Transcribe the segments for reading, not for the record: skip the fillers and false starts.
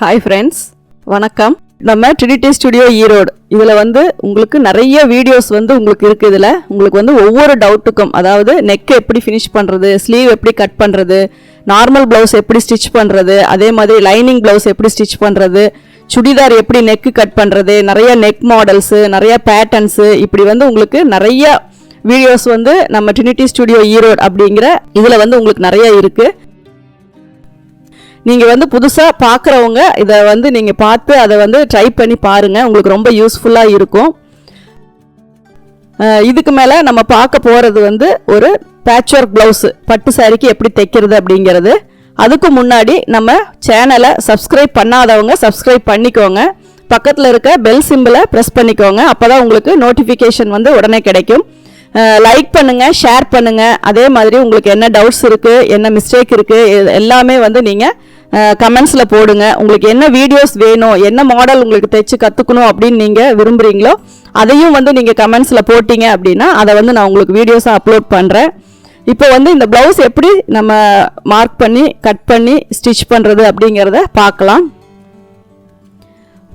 Hi friends, வணக்கம். நம்ம Trinity studio Erode இதில் உங்களுக்கு நிறைய வீடியோஸ் உங்களுக்கு இருக்குது. இதில் உங்களுக்கு ஒவ்வொரு டவுட்டுக்கும், அதாவது நெக் எப்படி ஃபினிஷ் பண்ணுறது, ஸ்லீவ் எப்படி கட் பண்ணுறது, நார்மல் ப்ளவுஸ் எப்படி ஸ்டிச் பண்ணுறது, அதே மாதிரி லைனிங் ப்ளவுஸ் எப்படி ஸ்டிச் பண்ணுறது, சுடிதார் எப்படி நெக்கு கட் பண்ணுறது, நிறைய நெக் மாடல்ஸு, நிறைய பேட்டர்ன்ஸு, இப்படி உங்களுக்கு நிறைய வீடியோஸ் நம்ம ட்ரினிட்டி ஸ்டுடியோ ஈரோடு அப்படிங்கிற இதில் உங்களுக்கு நிறைய இருக்குது. நீங்கள் புதுசாக பார்க்குறவங்க இதை நீங்கள் பார்த்து அதை ட்ரை பண்ணி பாருங்கள். உங்களுக்கு ரொம்ப யூஸ்ஃபுல்லாக இருக்கும். இதுக்கு மேலே நம்ம பார்க்க போகிறது ஒரு பேட்ச் ஒர்க் ப்ளவுஸு பட்டு சாரிக்கு எப்படி தைக்கிறது அப்படிங்கிறது. அதுக்கு முன்னாடி நம்ம சேனலை சப்ஸ்கிரைப் பண்ணாதவங்க சப்ஸ்கிரைப் பண்ணிக்கோங்க. பக்கத்தில் இருக்க பெல் சிம்பிளை ப்ரெஸ் பண்ணிக்கோங்க. அப்போ தான் உங்களுக்கு நோட்டிஃபிகேஷன் உடனே கிடைக்கும். லைக் பண்ணுங்கள், ஷேர் பண்ணுங்கள். அதே மாதிரி உங்களுக்கு என்ன டவுட்ஸ் இருக்குது, என்ன மிஸ்டேக் இருக்குது, எல்லாமே நீங்கள் கமெண்ட்ஸில் போடுங்க. உங்களுக்கு என்ன வீடியோஸ் வேணும், என்ன மாடல் உங்களுக்கு தைச்சு கற்றுக்கணும் அப்படின்னு நீங்கள் விரும்புகிறீங்களோ அதையும் நீங்கள் கமெண்ட்ஸில் போட்டிங்க அப்படின்னா அதை நான் உங்களுக்கு வீடியோஸாக அப்லோட் பண்ணுறேன். இப்போ இந்த ப்ளவுஸ் எப்படி நம்ம மார்க் பண்ணி கட் பண்ணி ஸ்டிச் பண்ணுறது அப்படிங்கிறத பார்க்கலாம்.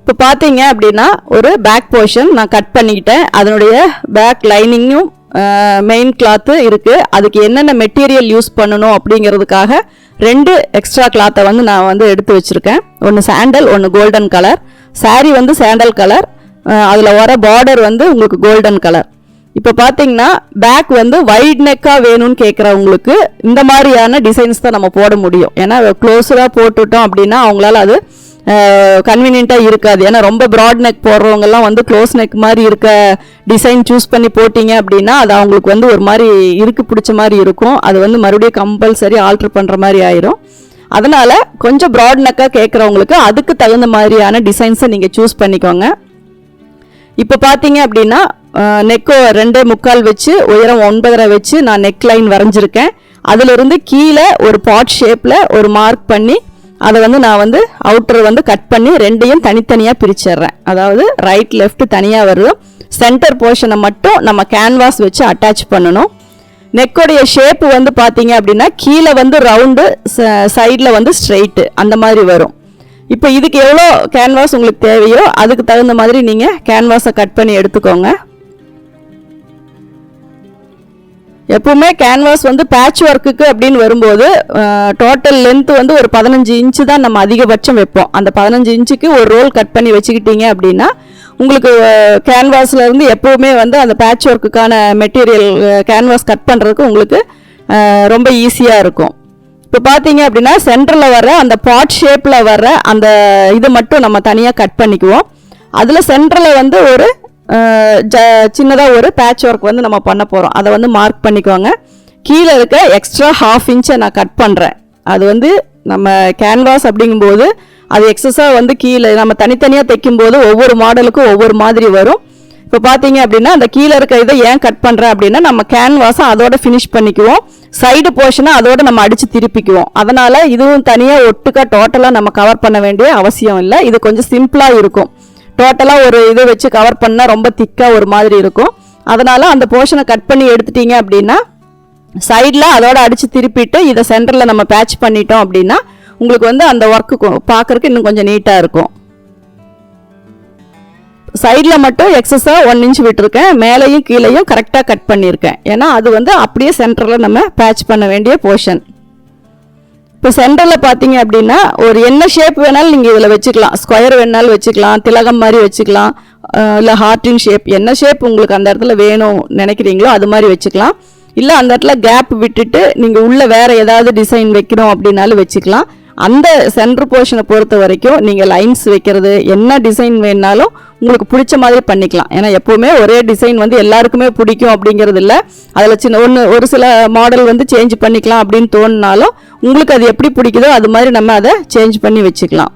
இப்போ பார்த்தீங்க அப்படின்னா ஒரு பேக் போர்ஷன் நான் கட் பண்ணிக்கிட்டேன். அதனுடைய பேக் லைனிங்கும் மெயின் கிளாத்து இருக்குது. அதுக்கு என்னென்ன மெட்டீரியல் யூஸ் பண்ணணும் அப்படிங்கிறதுக்காக 2 எக்ஸ்ட்ரா கிளாத்தை நான் எடுத்து வச்சுருக்கேன். ஒன்று சாண்டல், ஒன்று golden colour. Sari sandal colour, அதில் வர பார்டர் உங்களுக்கு கோல்டன் கலர். இப்போ பார்த்தீங்கன்னா பேக் வைட் நெக்காக வேணும்னு கேட்குறவங்களுக்கு இந்த மாதிரியான டிசைன்ஸ் தான் நம்ம போட முடியும். ஏன்னா க்ளோஸராக போட்டுட்டோம் அப்படின்னா அவங்களால அது கன்வீனியண்ட்டாக இருக்காது. ஏன்னா ரொம்ப ப்ராட் நெக் போடுறவங்கெல்லாம் க்ளோஸ் நெக் மாதிரி இருக்க டிசைன் சூஸ் பண்ணி போட்டிங்க அப்படின்னா அது அவங்களுக்கு ஒரு மாதிரி இருக்கு பிடிச்ச மாதிரி இருக்கும். அது மறுபடியும் கம்பல்சரி ஆல்ட்ரு பண்ணுற மாதிரி ஆயிரும். அதனால் கொஞ்சம் ப்ராட் நெக்காக கேட்குறவங்களுக்கு அதுக்கு தகுந்த மாதிரியான டிசைன்ஸை நீங்கள் சூஸ் பண்ணிக்கோங்க. இப்போ பார்த்தீங்க அப்படின்னா நெக்கோ 2.25 வச்சு உயரம் 9.5 வச்சு நான் நெக் லைன் வரைஞ்சிருக்கேன். அதிலிருந்து கீழே ஒரு பாட் ஷேப்பில் ஒரு மார்க் பண்ணி அதை நான் அவுட்டர் கட் பண்ணி 2ஐயும் தனித்தனியாக பிரிச்சிடுறேன். அதாவது ரைட் லெஃப்ட் தனியாக வரும். சென்டர் போர்ஷனை மட்டும் நம்ம கேன்வாஸ் வச்சு அட்டாச் பண்ணணும். நெக்கோடைய ஷேப்பு பார்த்தீங்க அப்படின்னா கீழே ரவுண்டு, சைடில் ஸ்ட்ரெயிட்டு, அந்த மாதிரி வரும். இப்போ இதுக்கு எவ்வளோ கேன்வாஸ் உங்களுக்கு தேவையோ அதுக்கு தகுந்த மாதிரி நீங்கள் கேன்வாஸை கட் பண்ணி எடுத்துக்கோங்க. எப்பவுமே கேன்வாஸ் பேட்ச் ஒர்க்குக்கு அப்படின்னு வரும்போது டோட்டல் லென்த் ஒரு 15 இன்ச்சு தான் நம்ம அதிகபட்சம் வைப்போம். அந்த 15 இன்ச்சுக்கு ஒரு ரோல் கட் பண்ணி வச்சுக்கிட்டீங்க அப்படின்னா உங்களுக்கு கேன்வாஸில் இருந்து எப்போவுமே அந்த பேட்ச் ஒர்க்குக்கான மெட்டீரியல் கேன்வாஸ் கட் பண்ணுறதுக்கு உங்களுக்கு ரொம்ப ஈஸியாக இருக்கும். இப்போ பார்த்தீங்க அப்படின்னா சென்டரில் வர அந்த பாட் ஷேப்பில் வர அந்த இது மட்டும் நம்ம தனியாக கட் பண்ணிக்குவோம். அதில் சென்டரில் ஒரு சின்னதாக ஒரு பேட்ச் ஒர்க் நம்ம பண்ண போகிறோம். அதை மார்க் பண்ணிக்கோங்க. கீழே இருக்க எக்ஸ்ட்ரா 1/2 இன்ச்சை நான் கட் பண்ணுறேன். அது நம்ம கேன்வாஸ் அப்படிங்கும்போது அது எக்ஸஸாக கீழே நம்ம தனித்தனியாக தைக்கும்போது ஒவ்வொரு மாடலுக்கும் ஒவ்வொரு மாதிரி வரும். இப்போ பார்த்தீங்க அப்படின்னா அந்த கீழே இருக்க இதை ஏன் கட் பண்ணுறேன் அப்படின்னா நம்ம கேன்வாஸை அதோட ஃபினிஷ் பண்ணிக்குவோம். சைடு போர்ஷனை அதோட நம்ம அடித்து திருப்பிக்குவோம். அதனால் இதுவும் தனியாக ஒட்டுக்கா டோட்டலாக நம்ம கவர் பண்ண வேண்டிய அவசியம் இல்லை. இது கொஞ்சம் சிம்பிளாக இருக்கும். டோட்டலாக ஒரு இதை வச்சு கவர் பண்ணால் ரொம்ப திக்காக ஒரு மாதிரி இருக்கும். அதனால் அந்த போர்ஷனை கட் பண்ணி எடுத்துட்டீங்க அப்படின்னா சைடில் அதோட அடித்து திருப்பிட்டு இதை சென்டரில் நம்ம பேட்ச் பண்ணிட்டோம் அப்படின்னா உங்களுக்கு அந்த ஒர்க்கு பார்க்குறதுக்கு இன்னும் கொஞ்சம் நீட்டாக இருக்கும். சைடில் மட்டும் எக்ஸஸாக 1 இன்ச் விட்டுருக்கேன். மேலேயும் கீழேயும் கரெக்டாக கட் பண்ணியிருக்கேன். ஏன்னா அது அப்படியே சென்டரில் நம்ம பேட்ச் பண்ண வேண்டிய போர்ஷன். இப்போ சென்டரில் பார்த்தீங்க அப்படின்னா ஒரு என்ன ஷேப் வேணாலும் நீங்கள் இதில் வச்சுக்கலாம். ஸ்கொயர் வேணாலும் வச்சுக்கலாம், திலகம் மாதிரி வச்சுக்கலாம், இல்லை ஹார்டின் ஷேப், என்ன ஷேப் உங்களுக்கு அந்த இடத்துல வேணும் நினைக்கிறீங்களோ அது மாதிரி வச்சுக்கலாம். இல்லை அந்த இடத்துல கேப் விட்டுட்டு நீங்கள் உள்ளே வேறு ஏதாவது டிசைன் வைக்கணும் அப்படின்னாலும் வச்சுக்கலாம். அந்த சென்டர் போர்ஷனை பொறுத்த வரைக்கும் நீங்கள் லைன்ஸ் வைக்கிறது என்ன டிசைன் வேணாலும் உங்களுக்கு பிடிச்ச மாதிரி பண்ணிக்கலாம். ஏன்னா எப்போவுமே ஒரே டிசைன் எல்லாருக்குமே பிடிக்கும் அப்படிங்கிறது இல்லை. அதில் ஒரு சில மாடல் சேஞ்ச் பண்ணிக்கலாம் அப்படின்னு தோணுனாலும் உங்களுக்கு அது எப்படி பிடிக்குதோ அது மாதிரி நம்ம அதை சேஞ்ச் பண்ணி வச்சுக்கலாம்.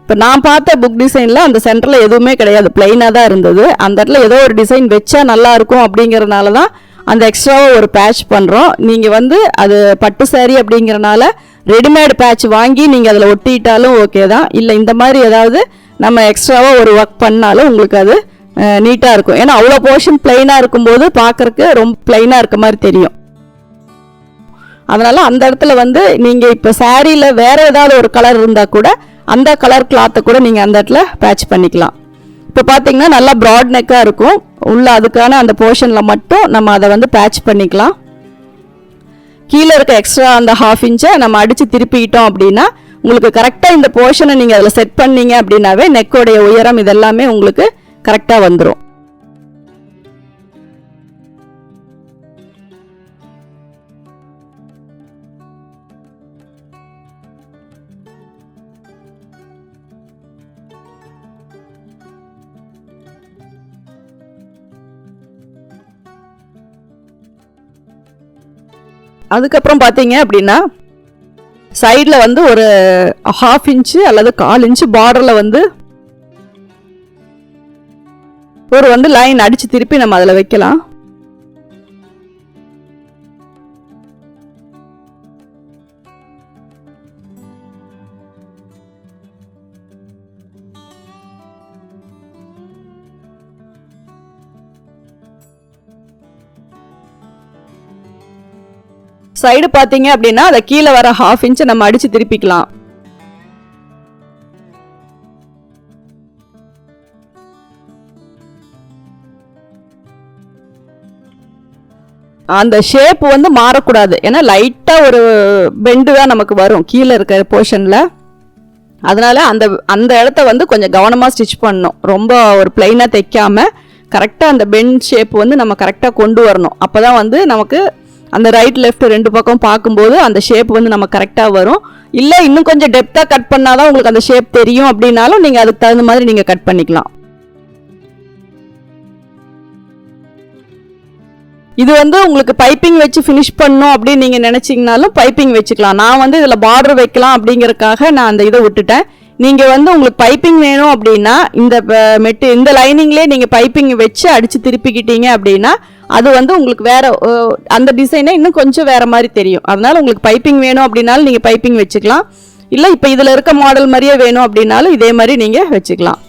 இப்போ நான் பார்த்த புக் டிசைனில் அந்த சென்டரில் எதுவுமே கிடையாது, பிளைனாக தான் இருந்தது. அந்த இடத்துல ஏதோ ஒரு டிசைன் வச்சா நல்லாயிருக்கும் அப்படிங்கிறதுனால தான் அந்த எக்ஸ்ட்ராவாக ஒரு பேட்ச் பண்ணுறோம். நீங்கள் அது பட்டு சாரி அப்படிங்கிறனால ரெடிமேட் பேட்ச் வாங்கி நீங்கள் அதில் ஒட்டிட்டாலும் ஓகே தான். இல்லை இந்த மாதிரி ஏதாவது நம்ம எக்ஸ்ட்ராவாக ஒரு ஒர்க் பண்ணாலும் உங்களுக்கு அது நீட்டாக இருக்கும். ஏன்னா அவ்வளோ போர்ஷன் பிளைனாக இருக்கும்போது பார்க்குறக்கு ரொம்ப பிளைனாக இருக்க மாதிரி தெரியும். அதனால் அந்த இடத்துல வந்து நீங்கள் இப்போ சாரியில் வேறு ஏதாவது ஒரு கலர் இருந்தால் கூட அந்த கலர் கிளாத்தை கூட நீங்கள் அந்த இடத்துல பேட்ச் பண்ணிக்கலாம். இப்போ பார்த்தீங்கன்னா நல்லா ப்ராட் நெக்காக இருக்கும். உள்ள அதுக்கான அந்த போர்ஷனில் மட்டும் நம்ம அதை வந்து பேட்ச் பண்ணிக்கலாம். கீழே இருக்க எக்ஸ்ட்ரா அந்த 1/2 இன்ச்சை நம்ம அடித்து திருப்பிக்கிட்டோம் அப்படின்னா உங்களுக்கு கரெக்டாக இந்த போர்ஷனை நீங்கள் அதில் செட் பண்ணீங்க அப்படின்னாவே நெக்கோடைய உயரம் இதெல்லாமே உங்களுக்கு கரெக்டாக வந்துடும். அதுக்கப்புறம் பார்த்தீங்க அப்படின்னா சைடில் வந்து ஒரு 1/2 இன்ச்சு அல்லது 1/4 இன்ச்சு பார்டரில் வந்து ஒரு வந்து லைன் அடித்து திருப்பி நம்ம அதில் வைக்கலாம். சைடு பார்த்தீங்க அப்படின்னா அதை கீழே வர 1/2 இன்ச்சை நம்ம அடித்து திருப்பிக்கலாம். அந்த ஷேப் வந்து மாறக்கூடாது. ஏன்னா லைட்டாக ஒரு பெண்டு தான் நமக்கு வரும் கீழே இருக்கிற போர்ஷனில். அதனால் அந்த இடத்த வந்து கொஞ்சம் கவனமாக ஸ்டிச் பண்ணணும். ரொம்ப ஒரு பிளைனாக தைக்காமல் கரெக்டாக அந்த பெண்ட் ஷேப் வந்து நம்ம கரெக்டாக கொண்டு வரணும். அப்போ தான் வந்து நமக்கு அந்த ரைட் லெஃப்ட் 2 பக்கம் பார்க்கும்போது அந்த ஷேப் வந்து நம்ம கரெக்டாக வரும். இல்லை இன்னும் கொஞ்சம் டெப்த்தாக கட் பண்ணால் தான் உங்களுக்கு அந்த ஷேப் தெரியும் அப்படின்னாலும் நீங்கள் அதுக்கு தகுந்த மாதிரி நீங்கள் கட் பண்ணிக்கலாம். இது வந்து உங்களுக்கு பைப்பிங் வச்சு ஃபினிஷ் பண்ணணும் அப்படின்னு நீங்கள் நினச்சிங்கனாலும் பைப்பிங் வச்சுக்கலாம். நான் வந்து இதில் பார்டர் வைக்கலாம் அப்படிங்கிறதுக்காக நான் அந்த இதை விட்டுட்டேன். நீங்கள் வந்து உங்களுக்கு பைப்பிங் வேணும் அப்படின்னா இந்த லைனிங்லேயே நீங்கள் பைப்பிங் வச்சு அடித்து திருப்பிக்கிட்டீங்க அப்படின்னா அது வந்து உங்களுக்கு வேறு அந்த டிசைனே இன்னும் கொஞ்சம் வேறு மாதிரி தெரியும். அதனால் உங்களுக்கு பைப்பிங் வேணும் அப்படின்னாலும் நீங்கள் பைப்பிங் வச்சுக்கலாம். இல்லை இப்போ இதில் இருக்க மாடல் மாதிரியே வேணும் அப்படின்னாலும் இதே மாதிரி நீங்கள் வச்சுக்கலாம்.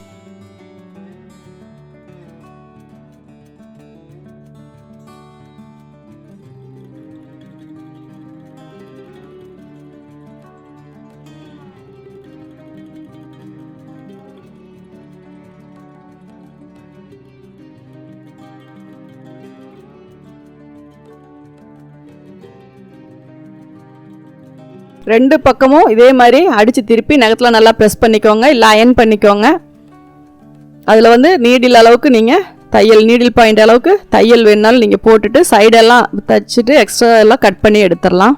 ரெண்டு பக்கமும் இதே மாதிரி அடித்து திருப்பி நகத்தில் நல்லா ப்ரெஸ் பண்ணிக்கோங்க, இல்லை அயன் பண்ணிக்கோங்க. அதில் வந்து நீடில் அளவுக்கு நீங்கள் நீடில் பாயிண்ட் அளவுக்கு தையல் வேணுனாலும் நீங்கள் போட்டுட்டு சைடெல்லாம் தைச்சிட்டு எக்ஸ்ட்ரா எல்லாம் கட் பண்ணி எடுத்துடலாம்.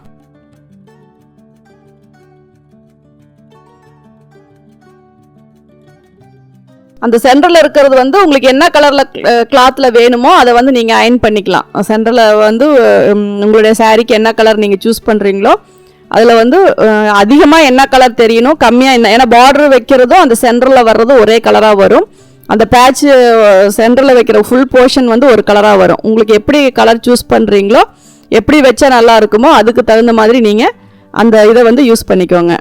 அந்த சென்டரில் இருக்கிறது வந்து உங்களுக்கு என்ன கலரில் கிளாத்தில் வேணுமோ அதை வந்து நீங்கள் அயன் பண்ணிக்கலாம். சென்டரில் வந்து உங்களுடைய சாரீக்கு என்ன கலர் நீங்கள் சூஸ் பண்ணுறீங்களோ அதில் வந்து அதிகமாக என்ன கலர் தெரியணும், கம்மியாக என்ன, ஏன்னா பார்டர் வைக்கிறதும் அந்த சென்டரில் வர்றதும் ஒரே கலராக வரும். அந்த பேட்ச் சென்டரில் வைக்கிற ஃபுல் போர்ஷன் வந்து ஒரு கலராக வரும். உங்களுக்கு எப்படி கலர் சூஸ் பண்ணுறீங்களோ, எப்படி வச்சா நல்லா இருக்குமோ அதுக்கு தகுந்த மாதிரி நீங்கள் அந்த இதை வந்து யூஸ் பண்ணிக்கோங்க.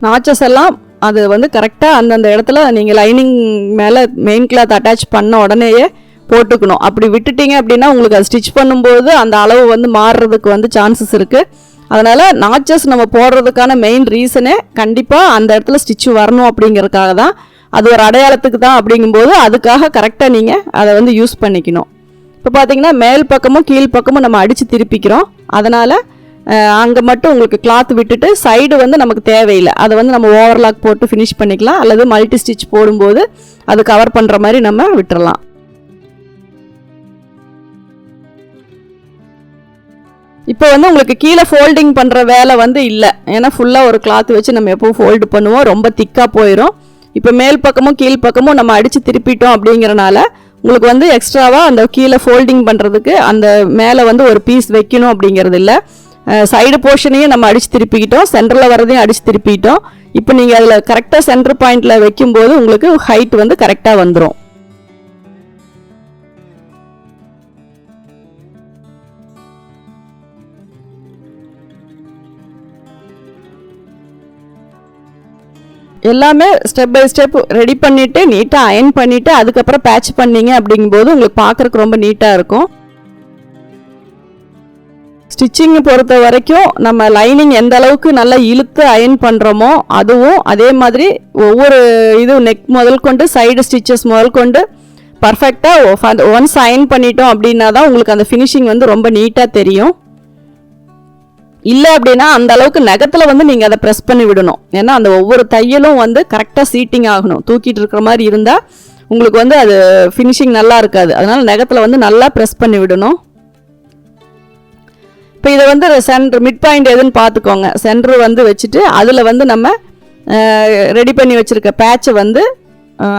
நாச்சஸ் எல்லாம் அது வந்து கரெக்டாக அந்தந்த இடத்துல நீங்கள் லைனிங் மேலே மெயின் கிளாத் அட்டாச் பண்ண உடனேயே போட்டுக்கணும். அப்படி விட்டுட்டீங்க அப்படின்னா உங்களுக்கு அது ஸ்டிச் பண்ணும்போது அந்த அளவு வந்து மாறுறதுக்கு வந்து சான்சஸ் இருக்குது. அதனால் நாச்சஸ் நம்ம போடுறதுக்கான மெயின் ரீசனே கண்டிப்பாக அந்த இடத்துல ஸ்டிச்சு வரணும் அப்படிங்கிறதுக்காக தான். அது ஒரு அடையாளத்துக்கு தான் அப்படிங்கும்போது அதுக்காக கரெக்டாக நீங்கள் அதை வந்து யூஸ் பண்ணிக்கணும். இப்போ பார்த்தீங்கன்னா மேல் பக்கமும் கீழ் பக்கமும் நம்ம அடித்து திருப்பிக்கிறோம். அதனால் அங்கே மட்டும் உங்களுக்கு கிளாத் விட்டுட்டு சைடு வந்து நமக்கு தேவையில்லை. அதை வந்து நம்ம ஓவர்லாக் போட்டு ஃபினிஷ் பண்ணிக்கலாம், அல்லது மல்டி ஸ்டிச் போடும்போது அது கவர் பண்ணுற மாதிரி நம்ம விட்டுறலாம். இப்போ வந்து உங்களுக்கு கீழே ஃபோல்டிங் பண்ணுற வேலை வந்து இல்லை. ஏன்னா ஃபுல்லாக ஒரு கிளாத் வச்சு நம்ம எப்போவும் ஃபோல்டு பண்ணுவோம், ரொம்ப திக்காக போயிடும். இப்போ மேல் பக்கமும் கீழ் பக்கமும் நம்ம அடித்து திருப்பிட்டோம் அப்படிங்கிறனால உங்களுக்கு வந்து எக்ஸ்ட்ராவாக அந்த கீழே ஃபோல்டிங் பண்ணுறதுக்கு அந்த மேலே வந்து ஒரு பீஸ் வைக்கணும் அப்படிங்கிறது இல்லை. சைடு போர்ஷனையும் நம்ம அடித்து திருப்பிக்கிட்டோம், சென்டரில் வரதையும் அடித்து திருப்பிக்கிட்டோம். இப்போ நீங்கள் அதில் கரெக்டாக சென்டர் பாயிண்டில் வைக்கும்போது உங்களுக்கு ஹைட் வந்து கரெக்டாக வந்துடும். எல்லாமே ஸ்டெப் பை ஸ்டெப் ரெடி பண்ணிவிட்டு நீட்டாக அயன் பண்ணிவிட்டு அதுக்கப்புறம் பேட்ச் பண்ணிங்க அப்படிங்கும்போது உங்களுக்கு பார்க்குறக்கு ரொம்ப நீட்டாக இருக்கும். ஸ்டிச்சிங் பொறுத்த வரைக்கும் நம்ம லைனிங் எந்த அளவுக்கு நல்லா இழுத்து அயன் பண்ணுறோமோ அதுவும் அதே மாதிரி ஒவ்வொரு இது நெக் முதல் கொண்டு சைடு ஸ்டிச்சஸ் முதல் கொண்டு பர்ஃபெக்டாக ஒன்ஸ் அயன் பண்ணிட்டோம் அப்படின்னா தான் உங்களுக்கு அந்த ஃபினிஷிங் வந்து ரொம்ப நீட்டாக தெரியும். இல்லை அப்படின்னா அந்த அளவுக்கு நகத்தில் வந்து நீங்கள் அதை ப்ரெஸ் பண்ணி விடணும். ஏன்னா அந்த ஒவ்வொரு தையலும் வந்து கரெக்டாக சீட்டிங் ஆகணும். தூக்கிட்டு இருக்கிற மாதிரி இருந்தால் உங்களுக்கு வந்து அது ஃபினிஷிங் நல்லா இருக்காது. அதனால் நகத்தில் வந்து நல்லா ப்ரெஸ் பண்ணி விடணும். இப்போ இதை வந்து சென்டர் மிட் பாயிண்ட் எதுன்னு பார்த்துக்கோங்க. சென்டர் வந்து வச்சுட்டு அதில் வந்து நம்ம ரெடி பண்ணி வச்சுருக்க பேட்சை வந்து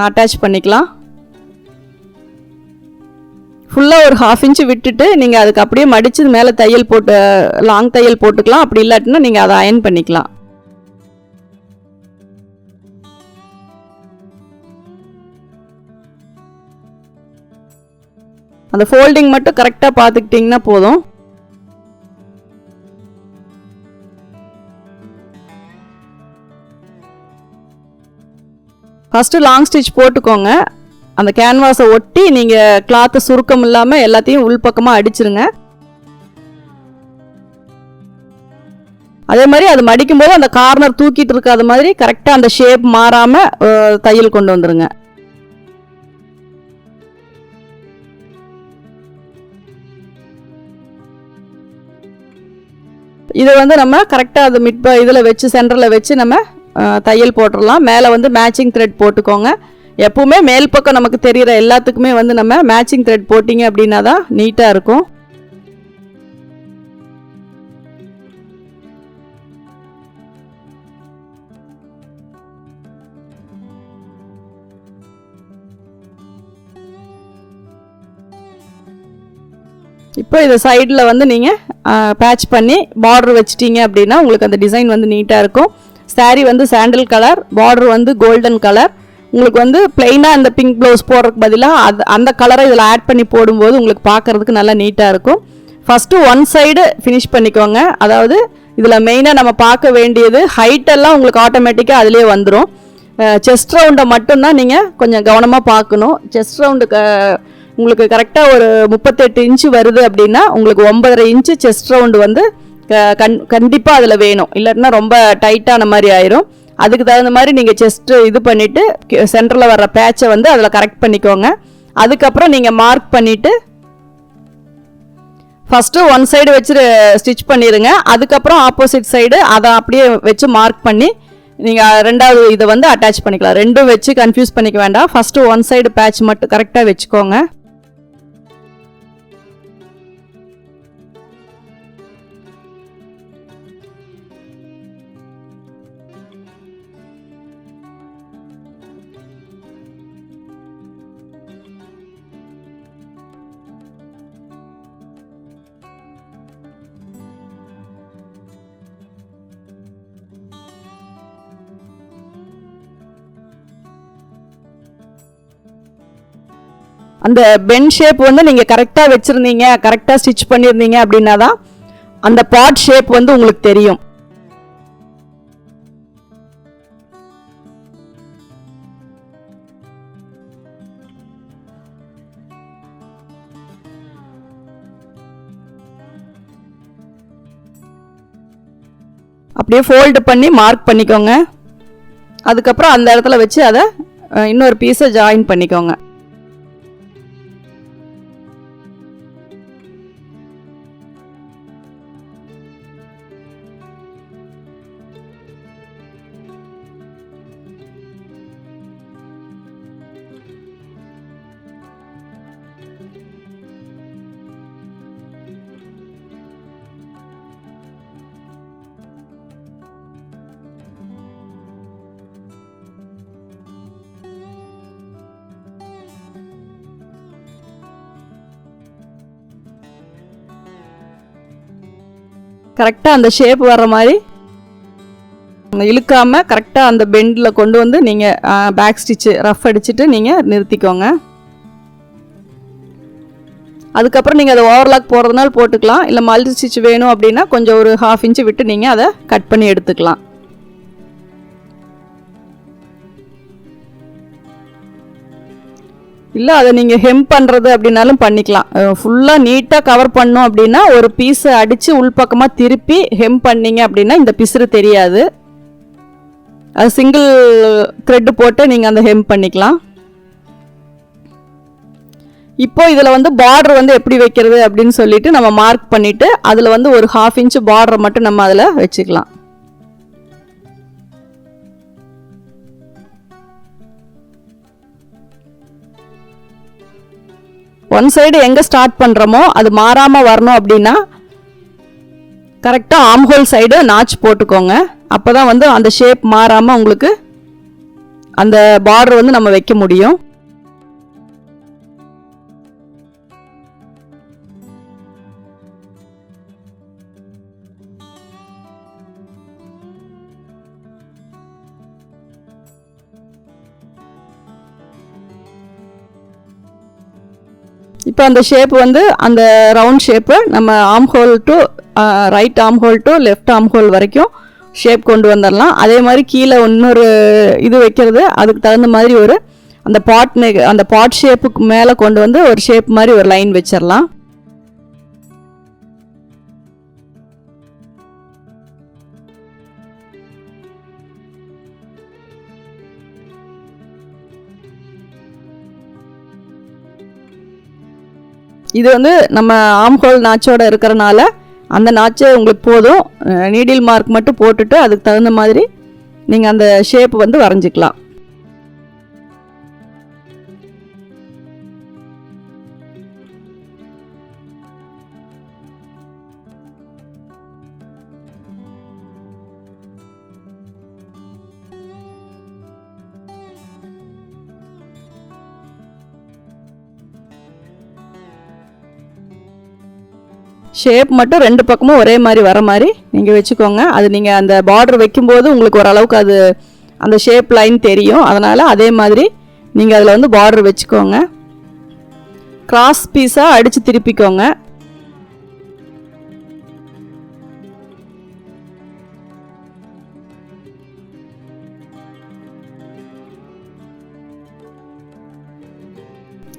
அட்டாச் பண்ணிக்கலாம். ஃபுல்லாக ஒரு 1/2 இன்ச்சு விட்டுட்டு நீங்கள் அதுக்கு அப்படியே மடித்து மேலே தையல் போட்டு லாங் தையல் போட்டுக்கலாம். அப்படி இல்லாட்டினா நீங்கள் அதை அயன் பண்ணிக்கலாம். அந்த ஃபோல்டிங் மட்டும் கரெக்டாக பார்த்துக்கிட்டிங்கன்னா போதும். ஃபஸ்ட்டு லாங் ஸ்டிச் போட்டுக்கோங்க. அந்த கேன்வாஸை ஒட்டி நீங்கள் கிளாத்தை சுருக்கம் இல்லாமல் எல்லாத்தையும் உள்பக்கமாக அடிச்சிருங்க. அதே மாதிரி அது மடிக்கும்போது அந்த கார்னர் தூக்கிட்டு இருக்காத மாதிரி கரெக்டாக அந்த ஷேப் மாறாமல் தையல் கொண்டு வந்துருங்க. இதை வந்து நம்ம கரெக்டாக அது இதில் வச்சு சென்டரில் வச்சு நம்ம தையல் போட்டுடலாம். மேலே வந்து மேட்சிங் த்ரெட் போட்டுக்கோங்க. எப்பவுமே மேல் பக்கம் நமக்கு தெரிகிற எல்லாத்துக்குமே வந்து நம்ம மேட்சிங் த்ரெட் போட்டிங்க அப்படின்னா தான் நீட்டாக இருக்கும். இப்போ இதை சைடில் வந்து நீங்கள் பேட்ச் பண்ணி பார்டர் வச்சிட்டிங்க அப்படின்னா உங்களுக்கு அந்த டிசைன் வந்து நீட்டாக இருக்கும். சாரீ வந்து சாண்டில் கலர், பார்டர் வந்து கோல்டன் கலர். உங்களுக்கு வந்து பிளெயினாக இந்த பிங்க் ப்ளவுஸ் போடுறதுக்கு பதிலாக அந்த கலரை இதில் ஆட் பண்ணி போடும்போது உங்களுக்கு பார்க்குறதுக்கு நல்லா நீட்டாக இருக்கும். ஃபஸ்ட்டு ஒன் சைடு ஃபினிஷ் பண்ணிக்கோங்க. அதாவது இதில் மெயினாக நம்ம பார்க்க வேண்டியது ஹைட்டெல்லாம் உங்களுக்கு ஆட்டோமேட்டிக்காக அதிலே வந்துடும். செஸ்ட் ரவுண்டை மட்டும்தான் நீங்கள் கொஞ்சம் கவனமாக பார்க்கணும். செஸ்ட் ரவுண்டுக்கு உங்களுக்கு கரெக்டாக ஒரு 38 இன்ச்சு வருது அப்படின்னா உங்களுக்கு 9.5 இன்ச்சு செஸ்ட் ரவுண்டு வந்து கண்டிப்பாக அதில் வேணும். இல்லைன்னா ரொம்ப டைட்டான மாதிரி ஆயிரும். அதுக்கு தகுந்த மாதிரி நீங்கள் செஸ்ட்டு இது பண்ணிவிட்டு சென்டரில் வர்ற பேட்சை வந்து அதில் கரெக்ட் பண்ணிக்கோங்க. அதுக்கப்புறம் நீங்கள் மார்க் பண்ணிவிட்டு ஃபஸ்ட்டு ஒன் சைடு வச்சு ஸ்டிச் பண்ணிடுங்க. அதுக்கப்புறம் ஆப்போசிட் சைடு அதை அப்படியே வச்சு மார்க் பண்ணி நீங்கள் ரெண்டாவது இதை வந்து அட்டாச் பண்ணிக்கலாம். ரெண்டும் வச்சு கன்ஃபியூஸ் பண்ணிக்க வேண்டாம். ஃபஸ்ட்டு ஒன் சைடு பேட்ச் மட்டும் கரெக்டாக வச்சுக்கோங்க. அந்த பென் ஷேப் வந்து நீங்கள் கரெக்டாக வச்சுருந்தீங்க, கரெக்டாக ஸ்டிச் பண்ணியிருந்தீங்க அப்படின்னா தான் அந்த பாட் ஷேப் வந்து உங்களுக்கு தெரியும். அப்படியே ஃபோல்டு பண்ணி மார்க் பண்ணிக்கோங்க. அதுக்கப்புறம் அந்த இடத்துல வச்சு அதை இன்னொரு பீஸை ஜாயின் பண்ணிக்கோங்க. கரெக்டாக அந்த ஷேப் வர்ற மாதிரி இழுக்காமல் கரெக்டாக அந்த பெண்டில் கொண்டு வந்து நீங்கள் பேக் ஸ்டிச்சு ரஃப் அடிச்சுட்டு நீங்கள் நிறுத்திக்கோங்க. அதுக்கப்புறம் நீங்கள் அதை ஓவர்லாக் போடுறதுனால போட்டுக்கலாம். இல்லை மல்டி ஸ்டிச் வேணும் அப்படின்னா கொஞ்சம் ஒரு 1/2 இன்ச்சு விட்டு நீங்கள் அதை கட் பண்ணி எடுத்துக்கலாம். இல்லை அதை நீங்கள் ஹெம் பண்ணுறது அப்படின்னாலும் பண்ணிக்கலாம். ஃபுல்லாக நீட்டாக கவர் பண்ணோம் அப்படின்னா ஒரு பீஸை அடித்து உள்பக்கமாக திருப்பி ஹெம் பண்ணிங்க அப்படின்னா இந்த பிசுறு தெரியாது. அது சிங்கிள் த்ரெட்டு போட்டு நீங்கள் அந்த ஹெம் பண்ணிக்கலாம். இப்போ இதில் வந்து பார்டர் வந்து எப்படி வைக்கிறது அப்படின்னு சொல்லிட்டு நம்ம மார்க் பண்ணிவிட்டு அதில் வந்து ஒரு 1/2 இன்ச் பார்டரை மட்டும் நம்ம அதில் வச்சுக்கலாம். ஒன் சைடு எங்கே ஸ்டார்ட் பண்ணுறோமோ அது மாறாமல் வரணும் அப்படின்னா கரெக்டாக ஆம்ஹோல் சைடு நாச் போட்டுக்கோங்க. அப்போ தான் வந்து அந்த ஷேப் மாறாமல் உங்களுக்கு அந்த பார்டர் வந்து நம்ம வைக்க முடியும். இப்போ அந்த ஷேப் வந்து அந்த ரவுண்ட் ஷேப்பு நம்ம armhole to right armhole to left armhole வரைக்கும் ஷேப் கொண்டு வந்துடலாம். அதே மாதிரி கீழே இன்னொரு இது வைக்கிறது அதுக்கு தகுந்த மாதிரி ஒரு அந்த பாட் ஷேப்புக்கு மேலே கொண்டு வந்து ஒரு ஷேப் மாதிரி ஒரு லைன் வச்சிடலாம். இது வந்து நம்ம ஆம்ஹோல் நாச்சோட இருக்கிறனால அந்த நாச்சே உங்களுக்கு போதும். நீடில் மார்க் மட்டும் போட்டுட்டு அதுக்கு தகுந்த மாதிரி நீங்கள் அந்த ஷேப் வந்து வரைஞ்சிக்கலாம். ஷேப் மட்டும் 2 பக்கமும் ஒரே மாதிரி வர மாதிரி நீங்கள் வச்சுக்கோங்க. அது நீங்கள் அந்த பார்டர் வைக்கும்போது உங்களுக்கு ஓரளவுக்கு அது அந்த ஷேப் லைன் தெரியும். அதனால் அதே மாதிரி நீங்கள் அதில் வந்து பார்டர் வச்சுக்கோங்க. கிராஸ் பீஸாக அடித்து திருப்பிக்கோங்க.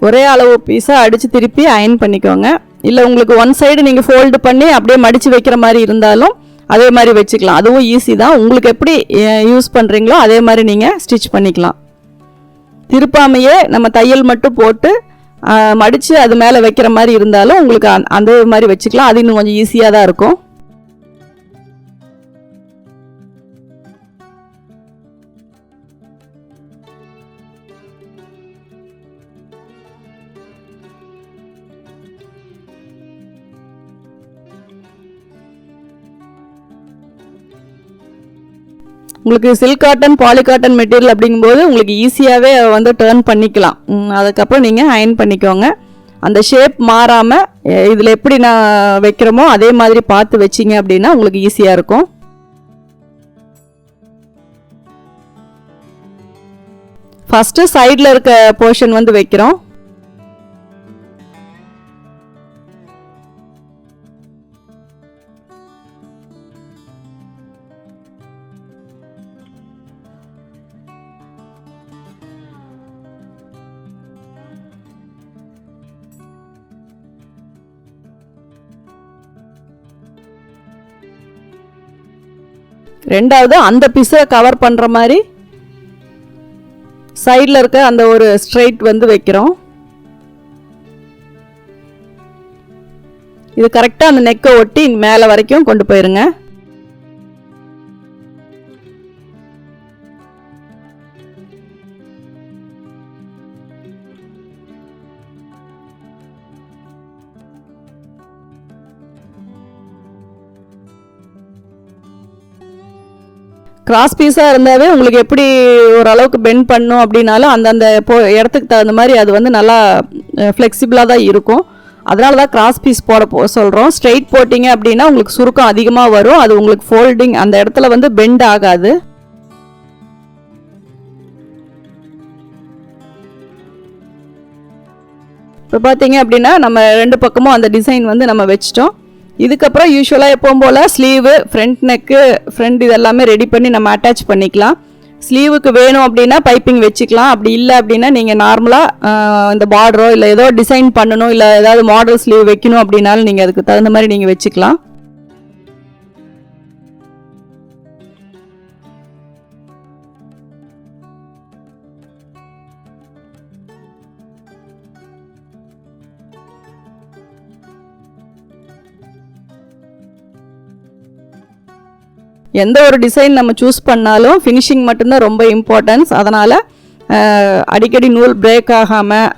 ஒரே அளவு பீஸாக அடித்து திருப்பி அயன் பண்ணிக்கோங்க. இல்லை உங்களுக்கு ஒன் சைடு நீங்கள் ஃபோல்டு பண்ணி அப்படியே மடித்து வைக்கிற மாதிரி இருந்தாலும் அதே மாதிரி வச்சுக்கலாம். அதுவும் ஈஸி தான். உங்களுக்கு எப்படி யூஸ் பண்ணுறீங்களோ அதே மாதிரி நீங்கள் ஸ்டிச் பண்ணிக்கலாம். திருப்பாமையே நம்ம தையல் மட்டும் போட்டு மடித்து அது மேலே வைக்கிற மாதிரி இருந்தாலும் உங்களுக்கு அந்த மாதிரி வச்சுக்கலாம். அது இன்னும் கொஞ்சம் ஈஸியாக தான் இருக்கும். உங்களுக்கு silk cotton poly cotton material அப்படிங்கும்போது உங்களுக்கு ஈஸியாகவே வந்து டர்ன் பண்ணிக்கலாம். அதுக்கப்புறம் நீங்கள் அயன் பண்ணிக்கோங்க. அந்த ஷேப் மாறாமல் இதில் எப்படி நான் வைக்கிறோமோ அதே மாதிரி பார்த்து வச்சிங்க அப்படின்னா உங்களுக்கு ஈஸியாக இருக்கும். ஃபஸ்ட்டு சைடில் இருக்க போர்ஷன் வந்து வைக்கிறோம். ரெண்டாவது அந்த பீஸை கவர் பண்ணுற மாதிரி சைடில் இருக்க அந்த ஒரு ஸ்ட்ரைட் வந்து வைக்கிறோம். இது கரெக்டாக அந்த நெக்கை ஒட்டி மேலே வரைக்கும் கொண்டு போயிருங்க. கிராஸ் பீஸாக இருந்தாவே உங்களுக்கு எப்படி ஓரளவுக்கு பெண்ட் பண்ணும் அப்படின்னாலும் அந்தந்த இடத்துக்கு தகுந்த மாதிரி அது வந்து நல்லா ஃப்ளெக்சிபிளாக தான் இருக்கும். அதனால தான் கிராஸ் பீஸ் போட சொல்கிறோம். ஸ்ட்ரெயிட் போட்டிங்க அப்படின்னா உங்களுக்கு சுருக்கம் அதிகமாக வரும். அது உங்களுக்கு ஃபோல்டிங் அந்த இடத்துல வந்து பெண்ட் ஆகாது. இப்போ பார்த்தீங்க அப்படின்னா நம்ம 2 பக்கமும் அந்த டிசைன் வந்து நம்ம வச்சிட்டோம். இதுக்கப்புறம் யூஸ்வலாக எப்பவும் போல் ஸ்லீவு, ஃப்ரண்ட் நெக்கு, ஃப்ரண்ட் இதெல்லாமே ரெடி பண்ணி நம்ம அட்டாச் பண்ணிக்கலாம். ஸ்லீவுக்கு வேணும் அப்படின்னா பைப்பிங் வச்சுக்கலாம். அப்படி இல்லை அப்படின்னா நீங்கள் நார்மலாக இந்த பார்டரோ இல்லை ஏதோ டிசைன் பண்ணணும் இல்லை ஏதாவது மாடல் ஸ்லீவ் வைக்கணும் அப்படின்னாலும் நீங்கள் அதுக்கு தகுந்த மாதிரி நீங்கள் வச்சுக்கலாம். எந்த ஒரு டிசைன் நம்ம சூஸ் பண்ணாலும் ஃபினிஷிங் மட்டும்தான் ரொம்ப இம்பார்ட்டன்ஸ். அதனால் அடிக்கடி நூல் பிரேக் ஆகாமல்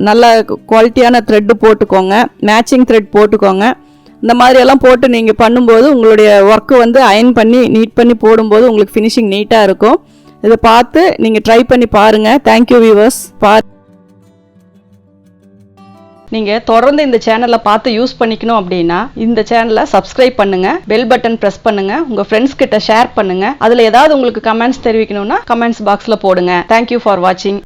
நல்ல குவாலிட்டியான த்ரெட்டு போட்டுக்கோங்க, மேட்சிங் த்ரெட் போட்டுக்கோங்க. இந்த மாதிரியெல்லாம் போட்டு நீங்கள் பண்ணும்போது உங்களுடைய ஒர்க்கு வந்து அயன் பண்ணி நீட் பண்ணி போடும்போது உங்களுக்கு ஃபினிஷிங் நீட்டாக இருக்கும். இதை பார்த்து நீங்கள் ட்ரை பண்ணி பாருங்கள். Thank you viewers. நீங்கள் தொடர்ந்து இந்த சேனலை பார்த்து யூஸ் பண்ணிக்கணும் அப்படின்னா இந்த சேனலை சப்ஸ்கிரைப் பண்ணுங்கள், பெல் பட்டன் ப்ரெஸ் பண்ணுங்கள், உங்கள் ஃப்ரெண்ட்ஸ் கிட்ட ஷேர் பண்ணுங்கள். அதில் ஏதாவது உங்களுக்கு கமெண்ட்ஸ் தெரிவிக்கணும்னா கமெண்ட்ஸ் பாக்ஸில் போடுங்க. தேங்க்யூ ஃபார் வாட்சிங்.